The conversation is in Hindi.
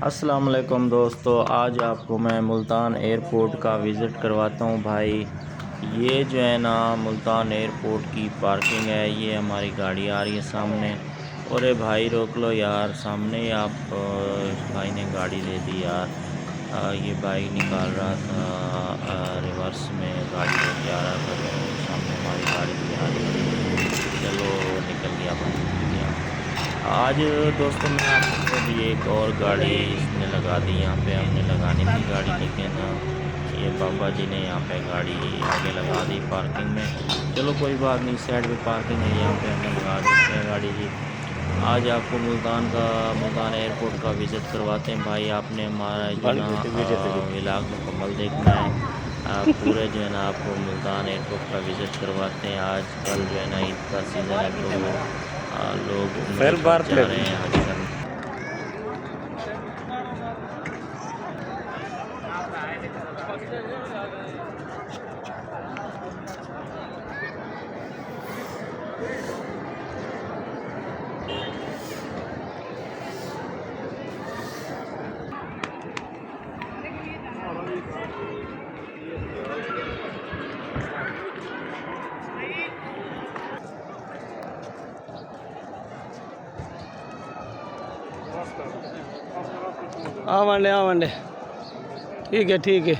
अस्सलाम वालेकुम दोस्तों, आज आपको मैं मुल्तान एयरपोर्ट का विज़िट करवाता हूँ भाई। ये जो है ना मुल्तान एयरपोर्ट की पार्किंग है। ये हमारी गाड़ी आ रही है सामने। और भाई रोक लो यार, सामने ही आप भाई ने गाड़ी दे दी यार। ये बाइक निकाल रहा था रिवर्स में गाड़ी लेके आ रहा था, तो सामने हमारी गाड़ी भी आ रही थी। चलो निकल गया भाई, निकल गया। आज दोस्तों मैं आपको भी एक और गाड़ी इसने लगा दी। यहाँ पे हमने लगानी थी गाड़ी, लेकिन ये बाबा जी ने यहाँ पे गाड़ी आगे लगा दी पार्किंग में। चलो कोई बात नहीं, साइड पे पार्किंग है, यहाँ पे हमने लगा देते हैं गाड़ी जी। आज आपको मुल्तान एयरपोर्ट का विज़िट करवाते हैं भाई। आपने हमारा जो ना व्लॉग मुकम्मल देखना है। पूरे जो है ना आपको मुल्तान एयरपोर्ट का विज़िट करवाते हैं। आज कल जो है ना ईद का सीज़न है, तो लोग उम्रे पर जा रहे हैं हज करने। आवांडे ठीक है।